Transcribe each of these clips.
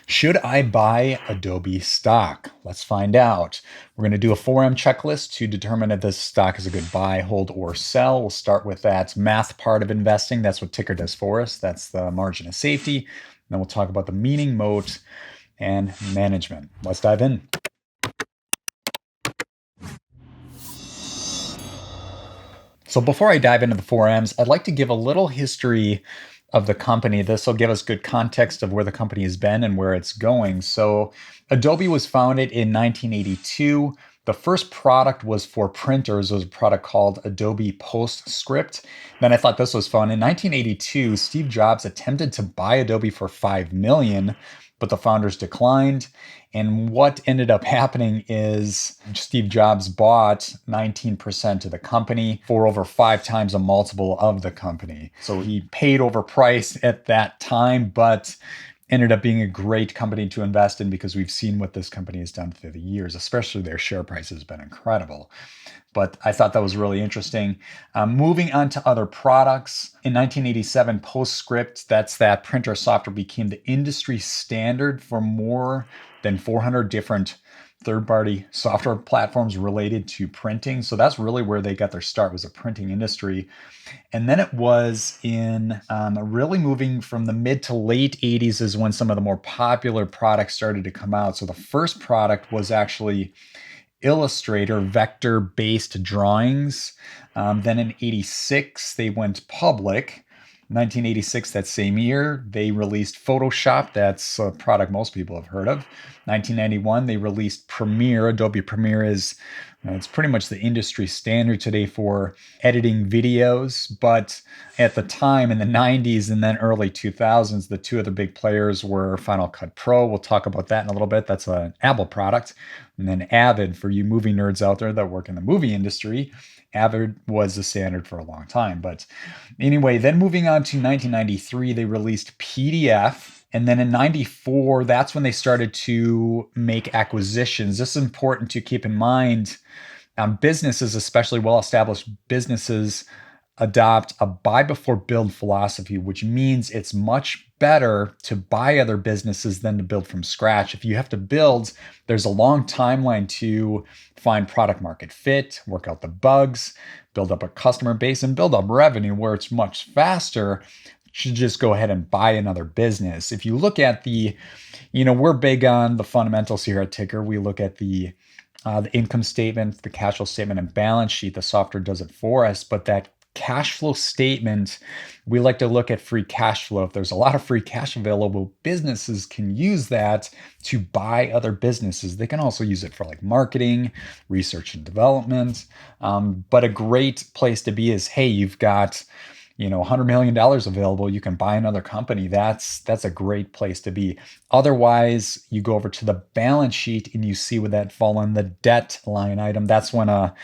Should I buy Adobe stock? Let's find out. We're going to do a 4M checklist to determine if this stock is a good buy, hold, or sell. We'll start with that math part of investing. That's what Tykr does for us. That's the margin of safety. Then we'll talk about the meaning, moat, and management. Let's dive in. So before I dive into the 4Ms, I'd like to give a little history of the company. This will give us good context of where the company has been and where it's going. So Adobe was founded in 1982. The first product was for printers. It was a product called Adobe PostScript. Then I thought this was fun. In 1982, Steve Jobs attempted to buy Adobe for $5 million, but the founders declined. And what ended up happening is Steve Jobs bought 19% of the company for over 5 times a multiple of the company. So he paid overpriced at that time, but ended up being a great company to invest in because we've seen what this company has done through the years, especially their share price has been incredible. But I thought that was really interesting. Moving on to other products, in 1987, PostScript, that's that printer software, became the industry standard for more than 400 different third-party software platforms related to printing. So that's really where they got their start, was a printing industry. And then it was in really moving from the mid to late 80s is when some of the more popular products started to come out. So the first product was actually Illustrator vector-based drawings. Then in 86, they went public. 1986, that same year, they released Photoshop. That's a product most people have heard of. 1991, they released Premiere. Adobe Premiere is it's pretty much the industry standard today for editing videos. But at the time in the 90s and then early 2000s, the two other big players were Final Cut Pro. We'll talk about that in a little bit. That's an Apple product. And then Avid, for you movie nerds out there that work in the movie industry. Avid was the standard for a long time. But anyway, then moving on to 1993, they released PDF. And then in 94, that's when they started to make acquisitions. This is important to keep in mind. Businesses, especially well-established businesses, adopt a buy before build philosophy, which means it's much better to buy other businesses than to build from scratch. If you have to build, there's a long timeline to find product market fit, work out the bugs, build up a customer base, and build up revenue, where it's much faster to just go ahead and buy another business. If you look at we're big on the fundamentals here at Tykr. We look at the income statement, the cash flow statement, and balance sheet. The software does it for us, but that cash flow statement, we like to look at free cash flow. If there's a lot of free cash available, businesses can use that to buy other businesses. They can also use it for like marketing, research and development. But a great place to be is, hey, you've got $100 million available, you can buy another company. That's a great place to be. Otherwise, you go over to the balance sheet and you see would that fall on the debt line item. That's when a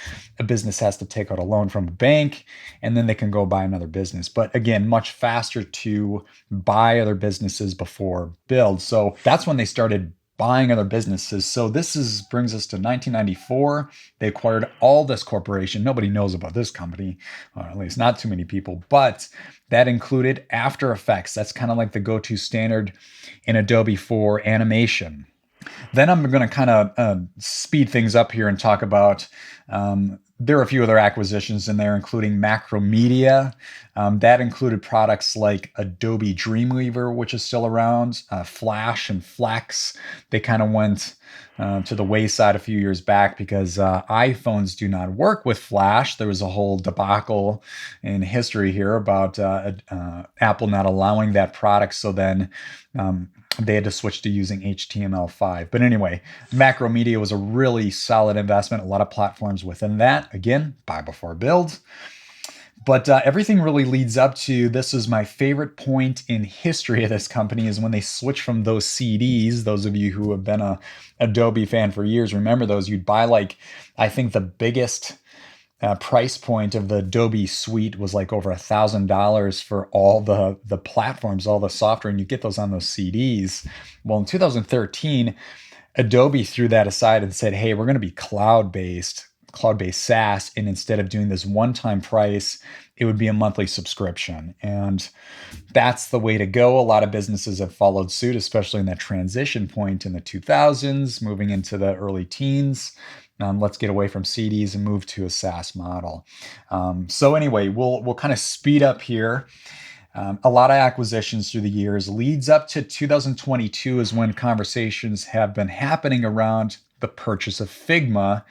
business has to take out a loan from a bank and then they can go buy another business. But again, much faster to buy other businesses before build. So that's when they started buying other businesses. So brings us to 1994. They acquired Aldus Corporation. Nobody knows about this company, or at least not too many people, but that included After Effects. That's kind of like the go-to standard in Adobe for animation. Then I'm going to kind of speed things up here and talk about there are a few other acquisitions in there, including Macromedia. That included products like Adobe Dreamweaver, which is still around, Flash and Flex. They kind of went to the wayside a few years back because iPhones do not work with Flash. There was a whole debacle in history here about Apple not allowing that product. So then they had to switch to using HTML5. But anyway, Macromedia was a really solid investment. A lot of platforms within that. Again, buy before build. But everything really leads up to, this is my favorite point in history of this company, is when they switch from those CDs. Those of you who have been a Adobe fan for years, remember those. You'd buy I think the biggest price point of the Adobe suite was like over $1,000 for all the platforms, all the software, and you get those on those CDs. Well, in 2013, Adobe threw that aside and said, hey, we're going to be cloud-based. cloud-based SaaS, and instead of doing this one-time price, it would be a monthly subscription. And that's the way to go. A lot of businesses have followed suit, especially in that transition point in the 2000s, moving into the early teens. Let's get away from CDs and move to a SaaS model. So anyway, we'll kind of speed up here. A lot of acquisitions through the years. Leads up to 2022 is when conversations have been happening around the purchase of Figma.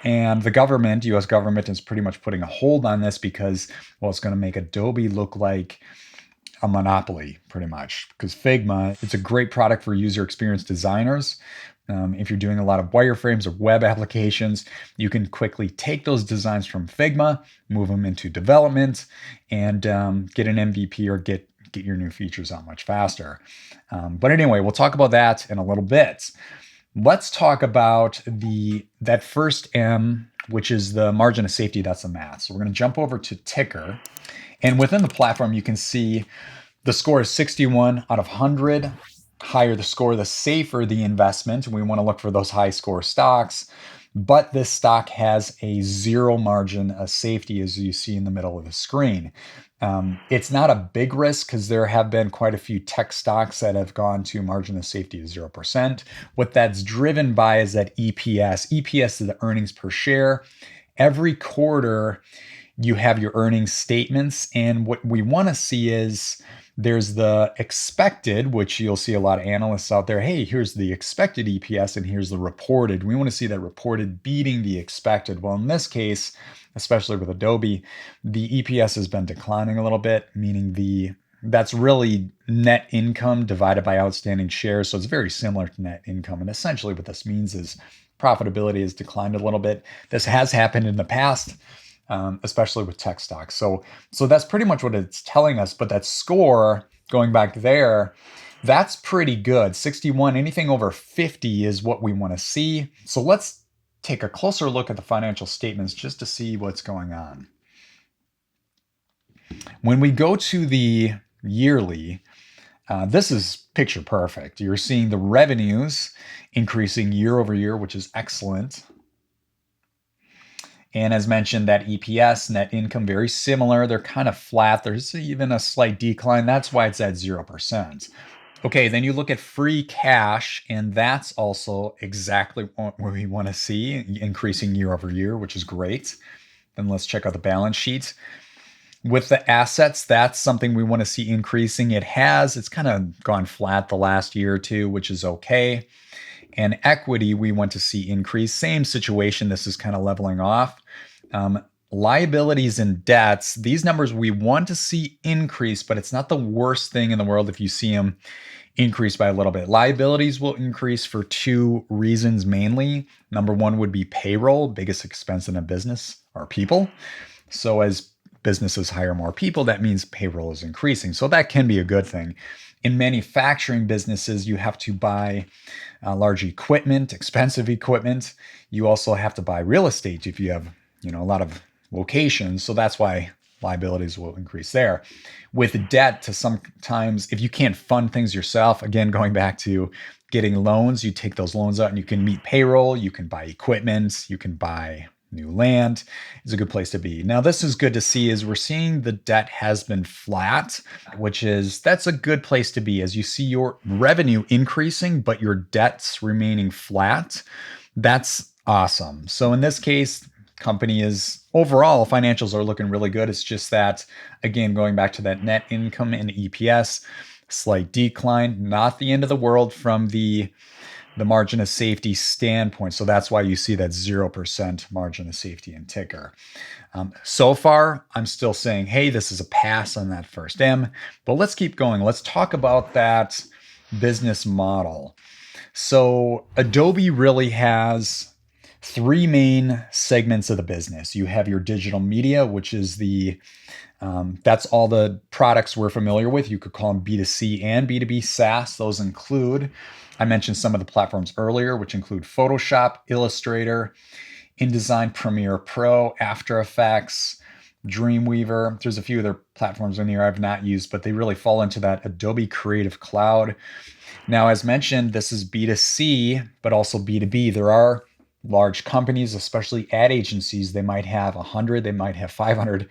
And the government, US government, is pretty much putting a hold on this because, well, it's going to make Adobe look like a monopoly, pretty much. Because Figma, it's a great product for user experience designers. If you're doing a lot of wireframes or web applications, you can quickly take those designs from Figma, move them into development, and get an MVP or get your new features out much faster. But anyway, we'll talk about that in a little bit. Let's talk about that first M, which is the margin of safety. That's the math. So we're going to jump over to Tykr. And within the platform, you can see the score is 61 out of 100. Higher the score, the safer the investment. We want to look for those high score stocks. But this stock has a 0 margin of safety, as you see in the middle of the screen. It's not a big risk because there have been quite a few tech stocks that have gone to margin of safety of 0%. What that's driven by is that EPS. EPS is the earnings per share. Every quarter, you have your earnings statements. And what we want to see is there's the expected, which you'll see a lot of analysts out there. Hey, here's the expected EPS and here's the reported. We want to see that reported beating the expected. Well, in this case, especially with Adobe, the EPS has been declining a little bit, meaning that's really net income divided by outstanding shares. So it's very similar to net income. And essentially what this means is profitability has declined a little bit. This has happened in the past. Especially with tech stocks. So that's pretty much what it's telling us. But that score, going back there, that's pretty good. 61, anything over 50 is what we want to see. So let's take a closer look at the financial statements just to see what's going on. When we go to the yearly, this is picture perfect. You're seeing the revenues increasing year over year, which is excellent. And as mentioned, that EPS, net income, very similar. They're kind of flat. There's even a slight decline. That's why it's at 0%. Okay, then you look at free cash, and that's also exactly what we want to see, increasing year over year, which is great. Then let's check out the balance sheet. With the assets, that's something we want to see increasing. It's kind of gone flat the last year or two, which is okay. And equity, we want to see increase. Same situation. This is kind of leveling off. Liabilities and debts, these numbers we want to see increase, but it's not the worst thing in the world if you see them increase by a little bit. Liabilities will increase for 2 reasons mainly. Number one would be payroll. Biggest expense in a business are people. So as businesses hire more people, that means payroll is increasing. So that can be a good thing. In manufacturing businesses, you have to buy large equipment, expensive equipment. You also have to buy real estate if you have, a lot of locations. So that's why liabilities will increase there. With debt, to sometimes, if you can't fund things yourself, again, going back to getting loans, you take those loans out and you can meet payroll, you can buy equipment, you can buy new land. Is a good place to be. Now, this is good to see is we're seeing the debt has been flat, that's a good place to be as you see your revenue increasing, but your debts remaining flat. That's awesome. So in this case, company is overall financials are looking really good. It's just that, again, going back to that net income and EPS, slight decline, not the end of the world from the margin of safety standpoint. So that's why you see that 0% margin of safety in Tykr. So far, I'm still saying, hey, this is a pass on that first M, but let's keep going. Let's talk about that business model. So Adobe really has 3 main segments of the business. You have your digital media, which is that's all the products we're familiar with. You could call them B2C and B2B SaaS. Those include, I mentioned some of the platforms earlier, which include Photoshop, Illustrator, InDesign, Premiere Pro, After Effects, Dreamweaver. There's a few other platforms in here I've not used, but they really fall into that Adobe Creative Cloud. Now, as mentioned, this is B2C, but also B2B. There are large companies, especially ad agencies, they might have 100, they might have 500,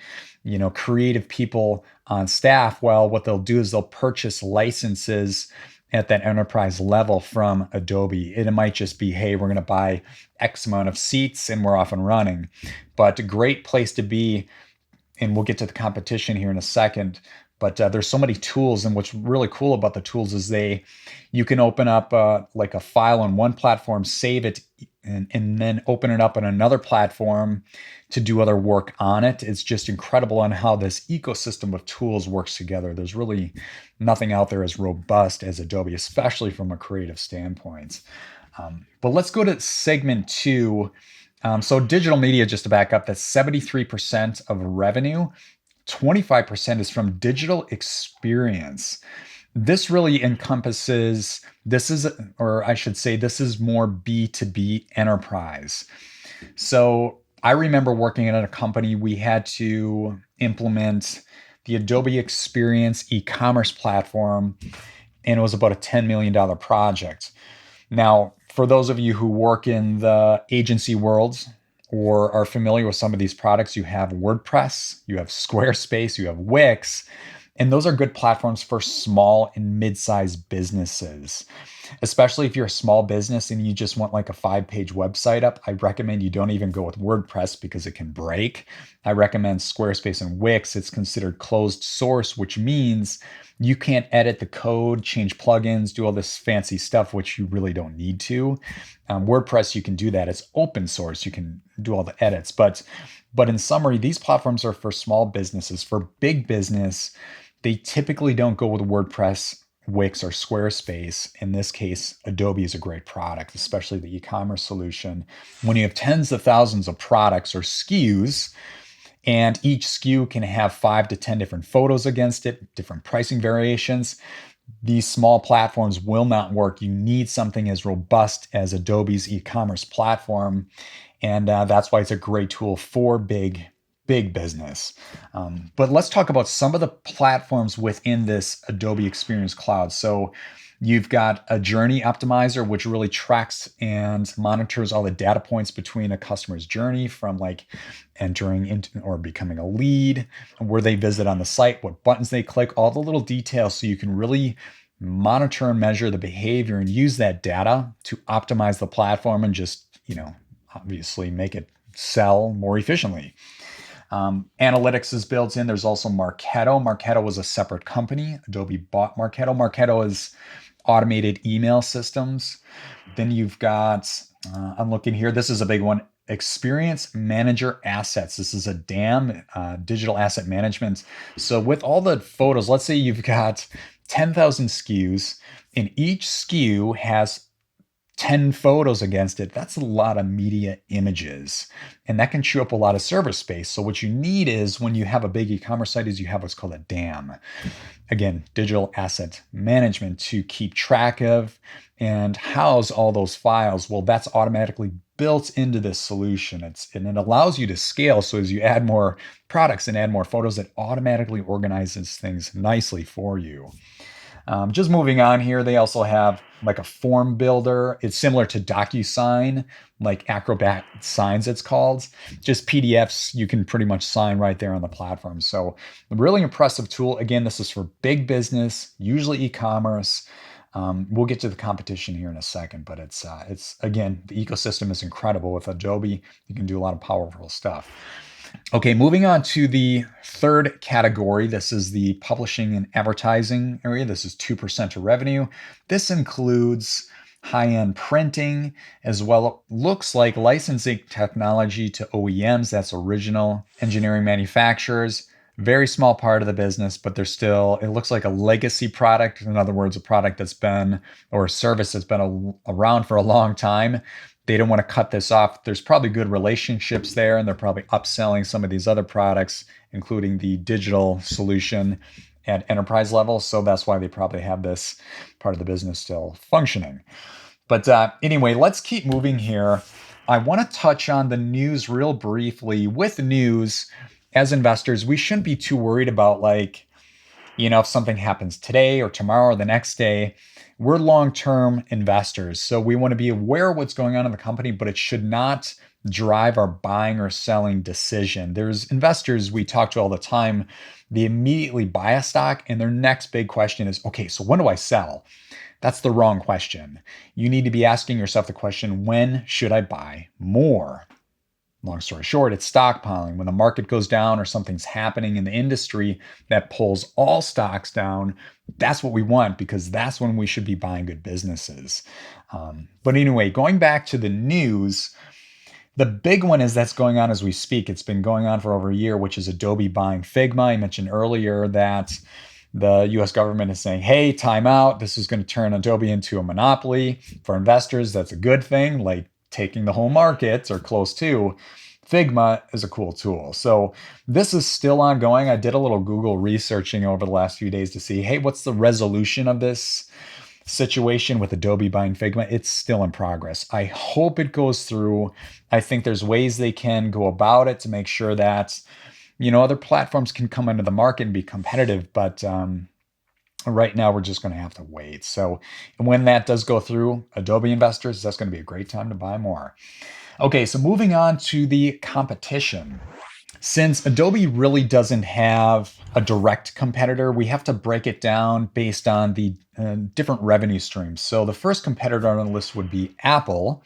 creative people on staff. Well, what they'll do is they'll purchase licenses at that enterprise level from Adobe. It might just be, hey, we're going to buy X amount of seats and we're off and running. But a great place to be, and we'll get to the competition here in a second. But there's so many tools, and what's really cool about the tools is you can open up like a file on one platform, save it, and then open it up on another platform to do other work on it. It's just incredible on how this ecosystem of tools works together. There's really nothing out there as robust as Adobe, especially from a creative standpoint. But let's go to segment 2. So digital media, just to back up, that's 73% of revenue. 25% is from digital experience. This really encompasses, this is more B2B enterprise. So I remember working at a company, we had to implement the Adobe Experience e-commerce platform, and it was about a $10 million project. Now, for those of you who work in the agency world or are familiar with some of these products, you have WordPress, you have Squarespace, you have Wix, and those are good platforms for small and mid-sized businesses. Especially if you're a small business and you just want like a 5-page website up, I recommend you don't even go with WordPress because it can break. I recommend Squarespace and Wix. It's considered closed source, which means you can't edit the code, change plugins, do all this fancy stuff, which you really don't need to. WordPress, you can do that. It's open source. You can do all the edits. But in summary, these platforms are for small businesses. For big business, they typically don't go with WordPress, Wix, or Squarespace. In this case, Adobe is a great product, especially the e-commerce solution. When you have tens of thousands of products or SKUs, and each SKU can have 5 to 10 different photos against it, different pricing variations, these small platforms will not work. You need something as robust as Adobe's e-commerce platform. And that's why it's a great tool for big business. But let's talk about some of the platforms within this Adobe Experience Cloud. So you've got a journey optimizer, which really tracks and monitors all the data points between a customer's journey, from like entering into or becoming a lead, where they visit on the site, what buttons they click, all the little details, so you can really monitor and measure the behavior and use that data to optimize the platform and just, obviously make it sell more efficiently. Analytics is built in. There's also Marketo. Marketo was a separate company. Adobe bought Marketo. Marketo is automated email systems. Then you've got, I'm looking here, this is a big one, Experience Manager Assets. This is a DAM, digital asset management. So with all the photos, let's say you've got 10,000 SKUs, and each SKU has 10 photos against it. That's a lot of media images, and that can chew up a lot of server space. So what you need is, when you have a big e-commerce site, is you have what's called a DAM. Again, digital asset management, to keep track of and house all those files. Well, that's automatically built into this solution. And it allows you to scale. So as you add more products and add more photos, it automatically organizes things nicely for you. Just moving on here, they also have like a form builder. It's similar to DocuSign, like Acrobat Signs it's called. Just PDFs you can pretty much sign right there on the platform. So a really impressive tool. Again, this is for big business, usually e-commerce. We'll get to the competition here in a second, but it's again, the ecosystem is incredible. With Adobe, you can do a lot of powerful stuff. Okay, moving on to the third category. This is the publishing and advertising area. This is 2% of revenue. This includes high-end printing, as well looks like licensing technology to OEMs. That's original engineering manufacturers. Very small part of the business, but there's still, it looks like a legacy product. In other words, a product that's been, or a service that's been around for a long time. They don't want to cut this off. There's probably good relationships there, and they're probably upselling some of these other products, including the digital solution at enterprise level. So that's why they probably have this part of the business still functioning. But anyway, let's keep moving here. I want to touch on the news real briefly. With news, as investors, we shouldn't be too worried about, like, if something happens today or tomorrow or the next day. we're long-term investors. So we want to be aware of what's going on in the company, but it should not drive our buying or selling decision. There's investors we talk to all the time. They immediately buy a stock and their next big question is, okay, so when do I sell? That's the wrong question. You need to be asking yourself the question, when should I buy more? Long story short, it's stockpiling. When the market goes down or something's happening in the industry that pulls all stocks down, that's what we want, because that's when we should be buying good businesses. But anyway, going back to the news, the big one is that's going on as we speak. It's been going on for over a year, which is Adobe buying Figma. I mentioned earlier that the US government is saying, hey, time out. This is going to turn Adobe into a monopoly. For investors, that's a good thing, like taking the whole market or close to. Figma is a cool tool. So this is still ongoing. I did a little Google researching over the last few days to see, hey, what's the resolution of this situation with Adobe buying Figma? It's still in progress. I hope it goes through. I think there's ways they can go about it to make sure that, other platforms can come into the market and be competitive. But right now, we're just going to have to wait. So when that does go through, Adobe investors, that's going to be a great time to buy more. Okay, so moving on to the competition. Since Adobe really doesn't have a direct competitor, we have to break it down based on the different revenue streams. So the first competitor on the list would be Apple,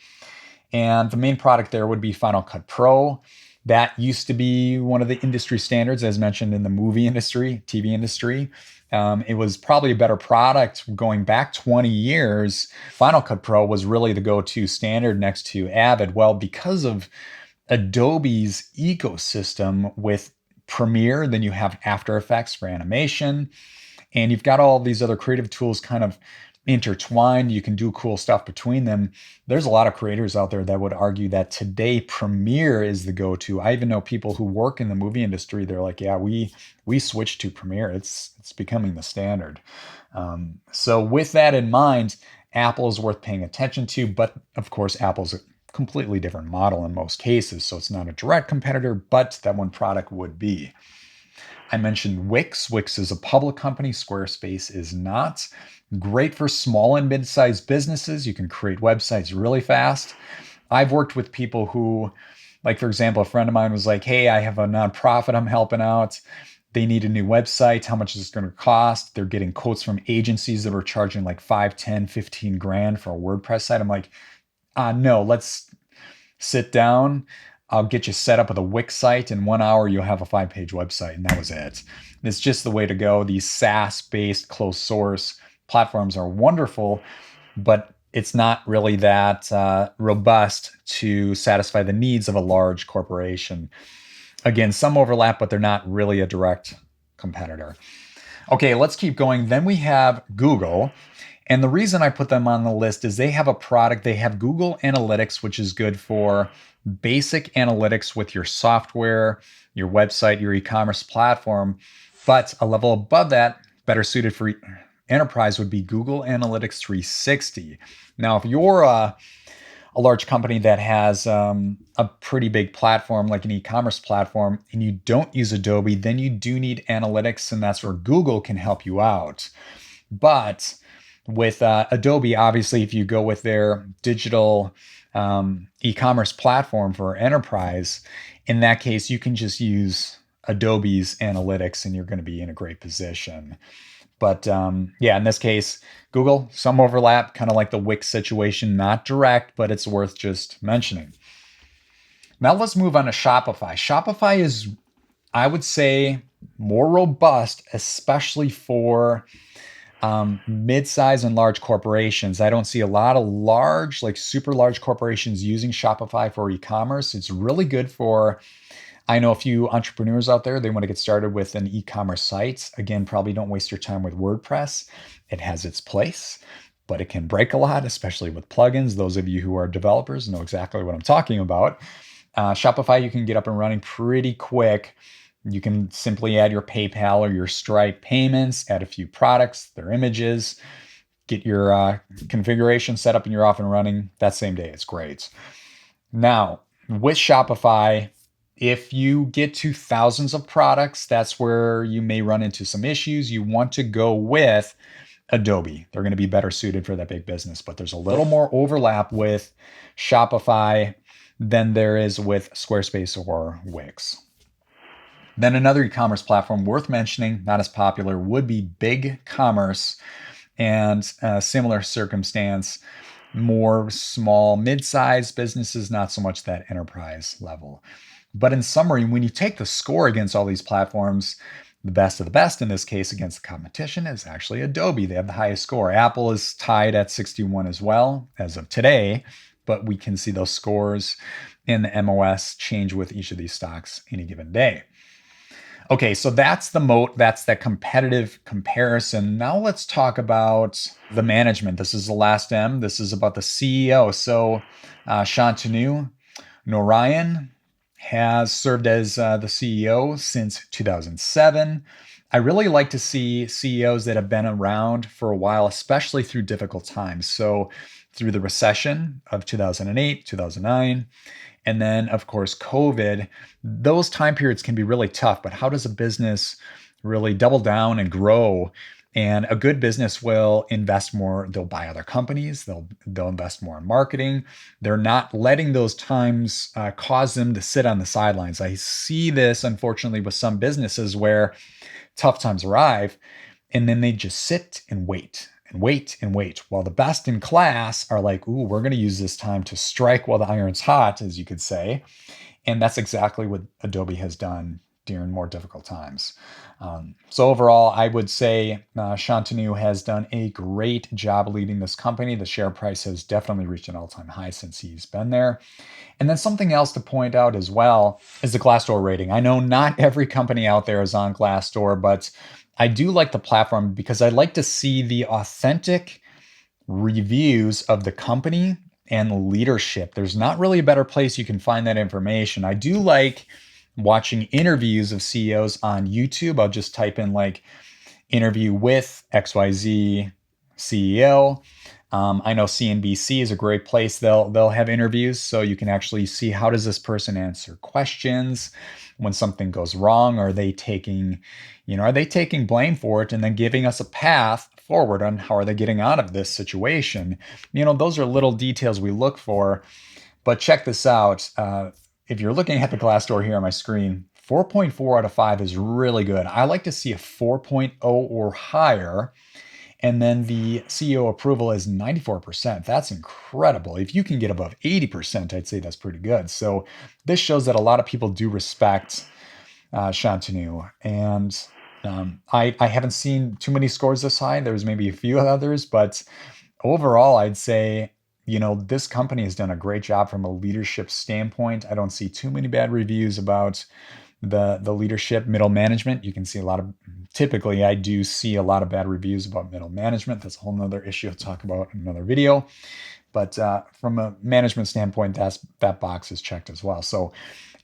and the main product there would be Final Cut Pro. That used to be one of the industry standards, as mentioned in the movie industry, TV industry. It was probably a better product going back 20 years. Final Cut Pro was really the go-to standard next to Avid. Well, because of Adobe's ecosystem with Premiere, then you have After Effects for animation, and you've got all these other creative tools kind of intertwined. You can do cool stuff between them. There's a lot of creators out there that would argue that today Premiere is the go-to. I even know people who work in the movie industry. They're like, yeah, we switched to Premiere. It's becoming the standard. So with that in mind, Apple is worth paying attention to, but of course, Apple's a completely different model in most cases. So it's not a direct competitor, but that one product would be. I mentioned Wix. Wix is a public company. Squarespace is not. Great for small and mid-sized businesses. You can create websites really fast. I've worked with people who, like, for example, a friend of mine was like, hey, I have a nonprofit I'm helping out. They need a new website. How much is it going to cost? They're getting quotes from agencies that are charging like 5, 10, 15 grand for a WordPress site. I'm like, no, let's sit down. I'll get you set up with a Wix site. In 1 hour, you'll have a 5-page website. And that was it. It's just the way to go. These SaaS-based closed source platforms are wonderful, but it's not really that robust to satisfy the needs of a large corporation. Again, some overlap, but they're not really a direct competitor. Okay, let's keep going. Then we have Google. And the reason I put them on the list is they have a product. They have Google Analytics, which is good for basic analytics with your software, your website, your e-commerce platform. But a level above that, better suited for enterprise, would be Google Analytics 360. Now, if you're a large company that has a pretty big platform like an e-commerce platform and you don't use Adobe, then you do need analytics, and that's where Google can help you out. But with Adobe, obviously, if you go with their digital e-commerce platform for enterprise, in that case, you can just use Adobe's analytics and you're going to be in a great position. But yeah, in this case, Google, some overlap, kind of like the Wix situation, not direct, but it's worth just mentioning. Now let's move on to Shopify. Shopify is, I would say, more robust, especially for mid-size and large corporations. I don't see a lot of large, like super large corporations using Shopify for e-commerce. It's really good for, I know a few entrepreneurs out there, they want to get started with an e-commerce site. Again, probably don't waste your time with WordPress. It has its place, but it can break a lot, especially with plugins. Those of you who are developers know exactly what I'm talking about. Shopify, you can get up and running pretty quick. You can simply add your PayPal or your Stripe payments, add a few products, their images, get your configuration set up, and you're off and running that same day. It's great. Now, with Shopify, if you get to thousands of products, that's where you may run into some issues. You want to go with Adobe. They're going to be better suited for that big business, but there's a little more overlap with Shopify than there is with Squarespace or Wix. Then another e-commerce platform worth mentioning, not as popular, would be BigCommerce, and a similar circumstance, more small, mid-sized businesses, not so much that enterprise level. But in summary, when you take the score against all these platforms, the best of the best in this case against the competition is actually Adobe. They have the highest score. Apple is tied at 61 as well as of today, but we can see those scores in the MOS change with each of these stocks any given day. Okay, so that's the moat. That's that competitive comparison. Now let's talk about the management. This is the last M. This is about the CEO. So Shantanu Narayan has served as the CEO since 2007. I really like to see CEOs that have been around for a while, especially through difficult times. So through the recession of 2008, 2009, and then, of course, COVID, those time periods can be really tough. But how does a business really double down and grow? And a good business will invest more. They'll buy other companies. They'll invest more in marketing. They're not letting those times cause them to sit on the sidelines. I see this, unfortunately, with some businesses where tough times arrive, and then they just sit and wait and wait and wait, while the best in class are like, ooh, we're going to use this time to strike while the iron's hot, as you could say. And that's exactly what Adobe has done during more difficult times. So overall, I would say Shantanu has done a great job leading this company. The share price has definitely reached an all-time high since he's been there. And then something else to point out as well is the Glassdoor rating. I know not every company out there is on Glassdoor, but I do like the platform because I like to see the authentic reviews of the company and leadership. There's not really a better place you can find that information. I do like watching interviews of CEOs on YouTube. I'll just type in like interview with XYZ CEO. I know CNBC is a great place. They'll have interviews, so you can actually see how does this person answer questions when something goes wrong. Are they taking blame for it and then giving us a path forward on how are they getting out of this situation? Those are little details we look for. But check this out. If you're looking at the Glassdoor here on my screen, 4.4 out of 5 is really good. I like to see a 4.0 or higher. And then the CEO approval is 94%. That's incredible. If you can get above 80%, I'd say that's pretty good. So this shows that a lot of people do respect Shantanu. And I haven't seen too many scores this high. There's maybe a few others, but overall, I'd say, this company has done a great job from a leadership standpoint. I don't see too many bad reviews about the leadership, middle management. You can see typically I do see a lot of bad reviews about middle management. That's a whole nother issue I'll talk about in another video. But from a management standpoint, that box is checked as well. So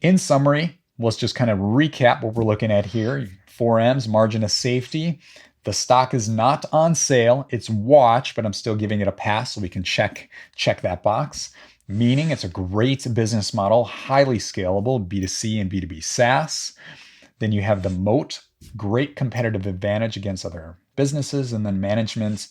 in summary, let's just kind of recap what we're looking at here. 4Ms, margin of safety. The stock is not on sale. It's watch, but I'm still giving it a pass so we can check that box. Meaning it's a great business model, highly scalable, B2C and B2B SaaS. Then you have the moat, great competitive advantage against other businesses. And then management,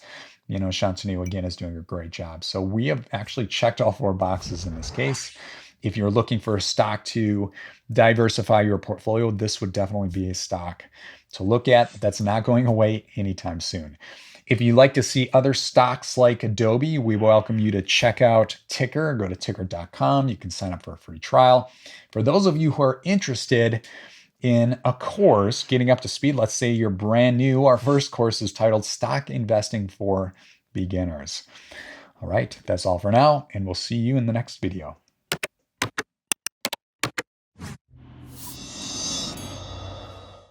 Shantanu again is doing a great job. So we have actually checked all 4 boxes in this case. If you're looking for a stock to diversify your portfolio, this would definitely be a stock to look at. That's not going away anytime soon. If you'd like to see other stocks like Adobe, we welcome you to check out Tykr. Go to tykr.com. You can sign up for a free trial. For those of you who are interested in a course, getting up to speed, let's say you're brand new, our first course is titled Stock Investing for Beginners. All right, that's all for now, and we'll see you in the next video.